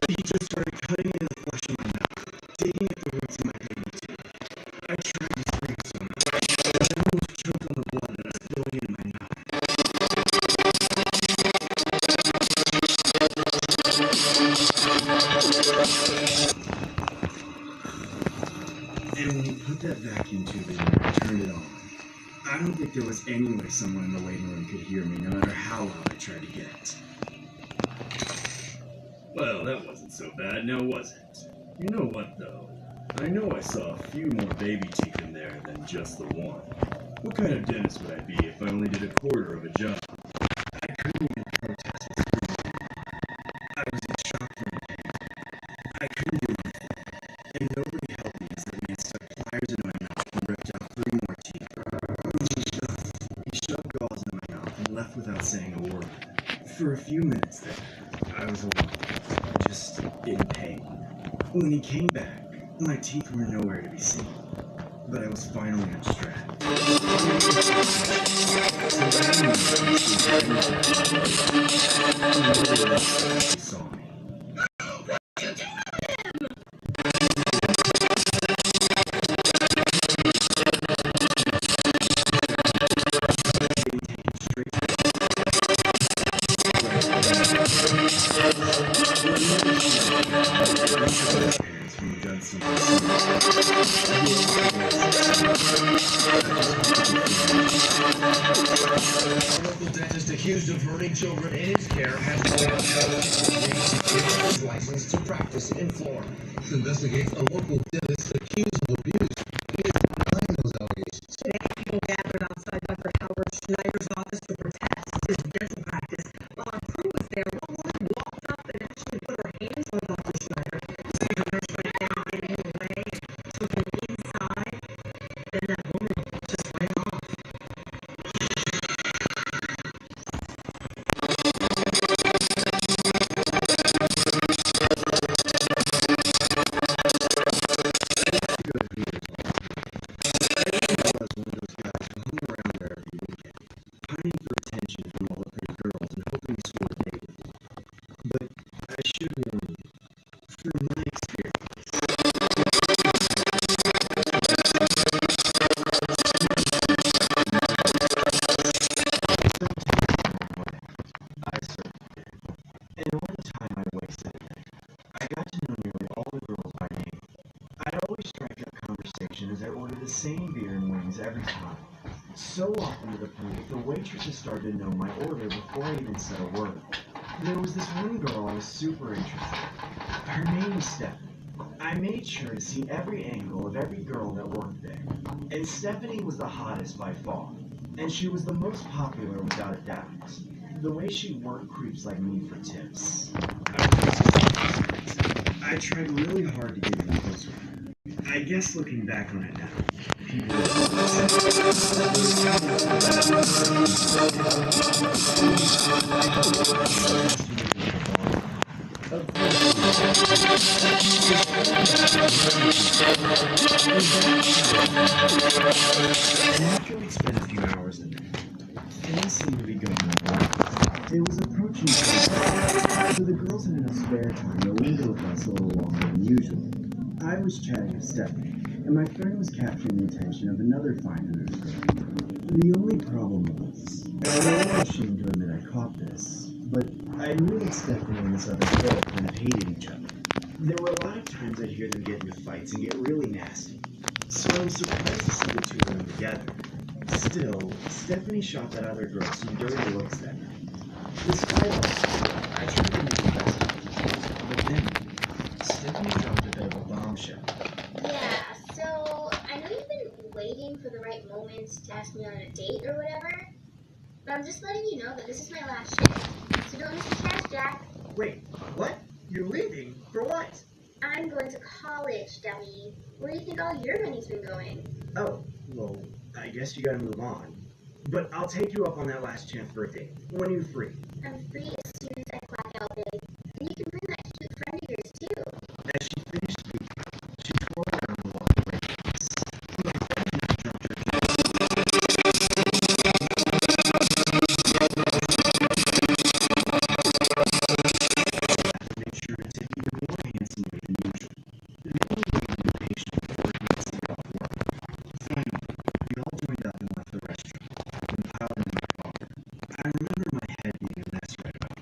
He just started cutting into the flesh of my mouth, digging at the roots of my baby teeth. I tried to scream so much, but I almost choked on the blood that was flowing into my mouth. And when he put that vacuum tube in there and turned it on, I don't think there was any way someone in the waiting room could hear me, no matter how loud I tried to get it. Well, that wasn't so bad, now was it? You know what, though? I know I saw a few more baby teeth in there than just the one. What kind of dentist would I be if I only did a quarter of a job? I couldn't even protest the scrutiny. I was in shock from the pain. I couldn't do anything. And nobody helped me as the man stuck pliers into my mouth and ripped out 3 more teeth. He shoved gauze into my mouth and left without saying a word. For a few minutes there, I was alone, just in pain. When he came back, my teeth were nowhere to be seen. But I was finally unstrapped. He saw me. A local dentist accused of hurting children in his care has his license to practice in Florida. Investigates a local dentist accused of abuse. He is denying those allegations. Today, people gathered outside Dr. Howard Schneider's office to protest his dental practice. While our crew was there, one woman walked up and actually put her hands on Dr. Schneider. You see the nurse right there getting in the way, took him inside. Then that woman just ran off. As I ordered the same beer and wings every time. So often to the point that the waitresses started to know my order before I even said a word. There was this one girl I was super interested in. Her name was Stephanie. I made sure to see every angle of every girl that worked there. And Stephanie was the hottest by far. And she was the most popular without a doubt. The way she worked creeps like me for tips. I tried really hard to get even closer with her. I guess looking back on it now, people after we'd spent a few hours in there, things seemed to be going well. It was approaching sunset, so the girls had enough spare time to linger with us a little longer than usual. I was chatting with Stephanie, and my friend was capturing the attention of another fine nurse girl. The only problem was, and I'm a little ashamed to admit I caught this, but I knew that Stephanie and this other girl kind of hated each other. There were a lot of times I'd hear them get into fights and get really nasty, so I was surprised to see the two of them together. Still, Stephanie shot that other girl some dirty looks that night. Despite all, I tried to make the best of it, but then Stephanie dropped a bit of a bombshell. Yeah, so I know you've been waiting for the right moment to ask me on a date or whatever, but I'm just letting you know that this is my last shift, so don't miss the chance, Jack. Wait, what? You're leaving? For what? I'm going to college, dummy. Where do you think all your money's been going? Oh, well, I guess you gotta move on. But I'll take you up on that last chance for a date. When are you free? I'm free as soon as I clock out, babe. And you can bring that cute friend of yours, too. As she finished speaking, she twirled around and walked away from us. My friend just dropped her jaw. I made sure to take even more handsomely than usual. They only waited impatient before he could see off work. Finally, we all joined up and left the restaurant, and piled into my car. I remember my head being a mess right about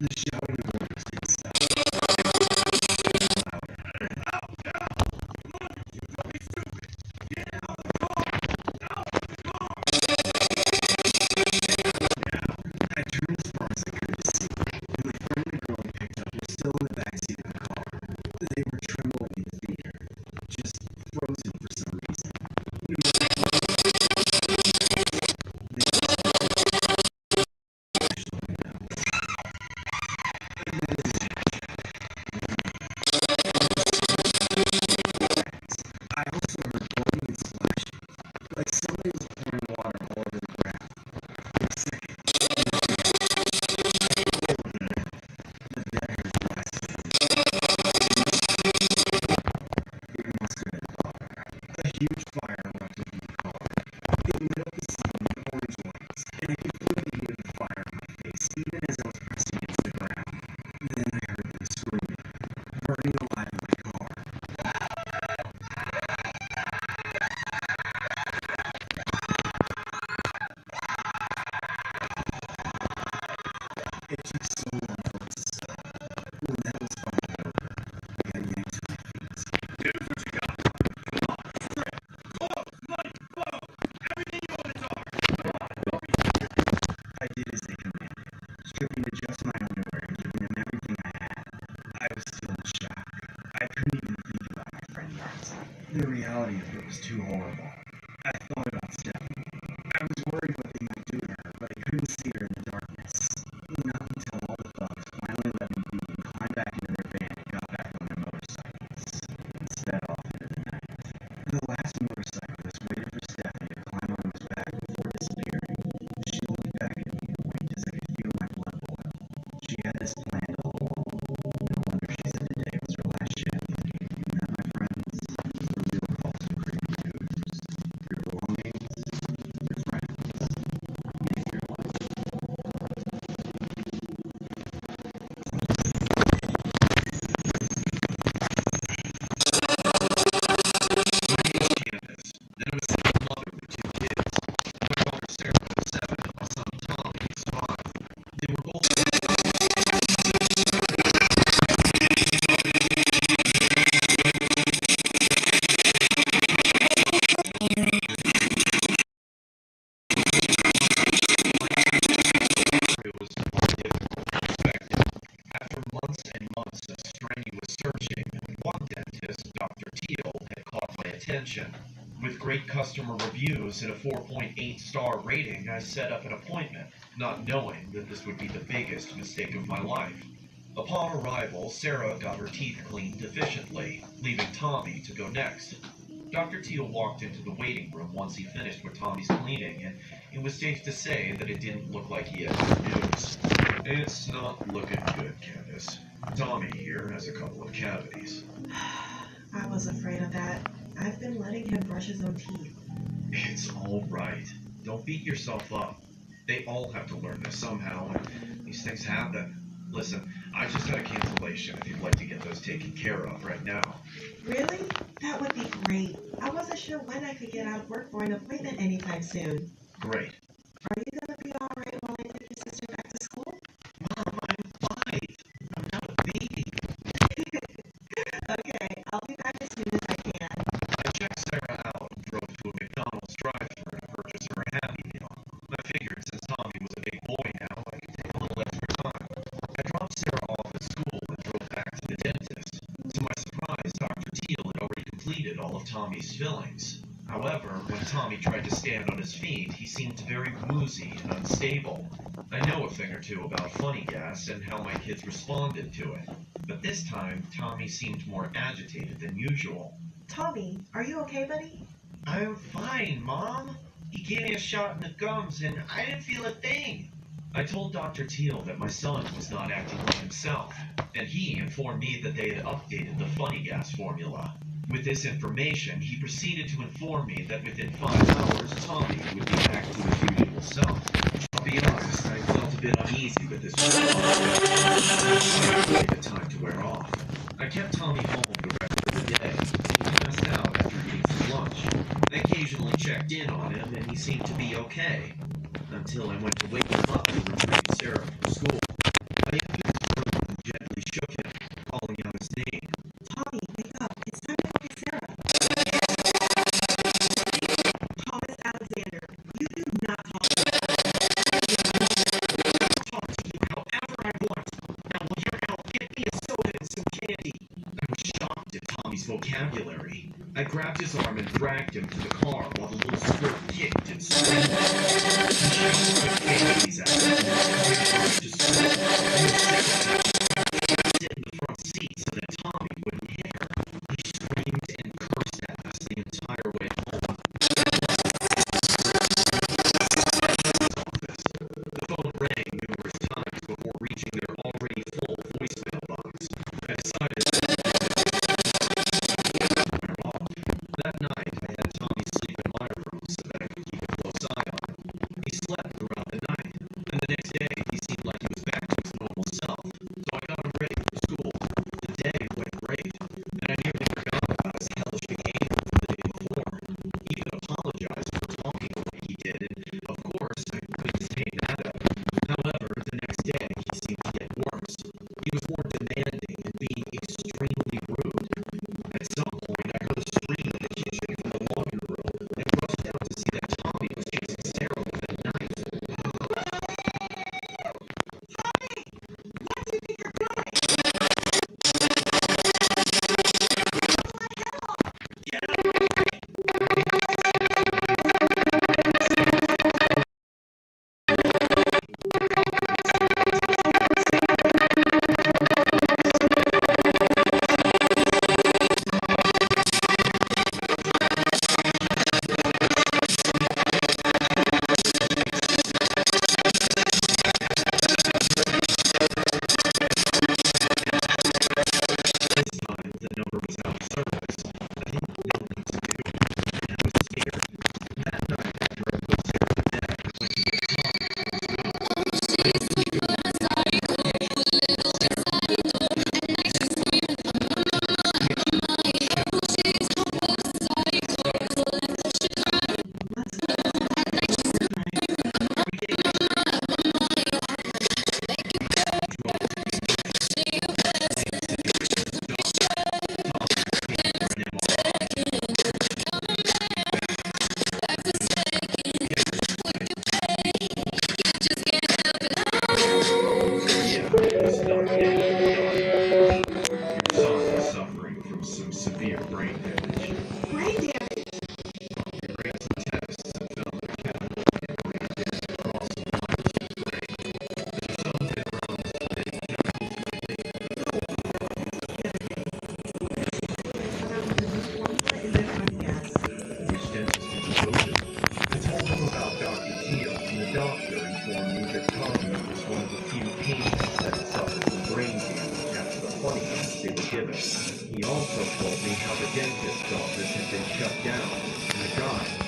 The shouting of orders didn't stop. I turned as far as I could to see, and my friend and the girl I picked up were still in the backseat of the car. They were trembling in fear, just frozen for some reason. They were I also heard boiling and splashing, like somebody was pouring water all over the ground. For a second, but then I heard blasting. It must have been fire. A huge fire erupted in the car. It lit up the scene with orange lights, and I could feel the heat of the fire on my face even as I was pressing against the ground. Then I heard them screaming, burning alive in my car. It took so long for it to stop. When that was finally over, I got yanked to my feet. Here's what you got. Come on, strip, clothes, money, clothes, everything you own is ours. Come on, don't be scared. I did as they commanded, stripping to just my underwear and giving them everything I had. I was still in shock. I couldn't even think about my friend Martha. The reality of it was too horrible. I thought about Stephanie. I was worried what they might do to her, but I couldn't see her in the darkness. Not until all the thugs finally let me be and climbed back into their van and got back on their motorcycles and sped off into the night. The last motorcyclist waited for Stephanie to climb on his back before disappearing. She looked back at me and winked as I could feel my blood boil. She had this planned all along. No wonder she said today was her last shift. And that, my friends, is the real cost of creating Hooters. Your belongings, your friends, and your life. Candace. Then I was a single mother with 2 kids. My daughter Sarah was 7 and my son Tommy is 5. They were both it was more difficult than expected. After months and months of strenuous searching, one dentist, Dr. Teal, had caught my attention. With great customer reviews and a 4.8-star rating, I set up an appointment, not knowing that this would be the biggest mistake of my life. Upon arrival, Sarah got her teeth cleaned efficiently, leaving Tommy to go next. Dr. Teal walked into the waiting room once he finished with Tommy's cleaning, and it was safe to say that it didn't look like he had good news. It's not looking good, Candace. Tommy here has a couple of cavities. I was afraid of that. I've been letting him brush his own teeth. It's all right. Don't beat yourself up. They all have to learn this somehow, and these things happen. Listen, I just had a cancellation if you'd like to get those taken care of right now. Really? That would be great. I wasn't sure when I could get out of work for an appointment anytime soon. Great. Are you gonna be alright while I take your sister back to school? Mom, I'm fine. I'm not a baby. Okay, I'll be back as soon as I can. I checked Sarah out and drove to a McDonald's drive-thru to purchase her a Happy Meal. I figured since Tommy was a big boy now, I could take a little extra time. I dropped Sarah off at school and drove back to the dentist. To my surprise, Dr. Teal had already completed all of Tommy's fillings. However, when Tommy tried to stand on his feet, he seemed very woozy and unstable. I know a thing or two about funny gas and how my kids responded to it. But this time, Tommy seemed more agitated than usual. Tommy, are you okay, buddy? I'm fine, Mom. He gave me a shot in the gums and I didn't feel a thing. I told Dr. Teal that my son was not acting like himself, and he informed me that they had updated the funny gas formula. With this information, he proceeded to inform me that within 5 hours, Tommy would be back to his usual self. I'll be honest, I felt a bit uneasy with this waited the time to wear off. I kept Tommy home the rest of the day. He passed out after eating some lunch. I occasionally checked in on him, and he seemed to be okay. Until I went to wake him up to retrieve Sarah from school. I entered vocabulary. I grabbed his arm and dragged him to the car while the little squirt kicked and screamed. He shouted profanities at me and was trying to scream. I sit in the front seat so that Tommy wouldn't hit her. He screamed and cursed at us the entire way home. The phone rang numerous times before reaching their already full voicemail box. I decided that night I had Tommy sleep in my room so that I could keep a close eye on him. He slept throughout the night, and the next day he seemed like he was back to his normal self, so I got him ready for school. The day went great, and I nearly forgot about his hellish behavior from the day before. He even apologized for talking the way he did, and of course I couldn't stay that up. However, the next day he seemed to get worse. He was more demanding and being extremely rude. At some point, I heard a scream in the kitchen from the laundry room and rushed out to see that Tommy was chasing Sarah with a knife. Suffering from some severe brain damage. Brain damage? He ran some tests and found that capital and brain damage across the lines of the brain. There's something wrong with the brain. Which dentist did you go to? I told him about Dr. Teal, and the doctor informed me that Tommy was one of the few patients that had suffered from brain damage after the funny they were given. He also told me how the dentist's office had been shut down, and the guy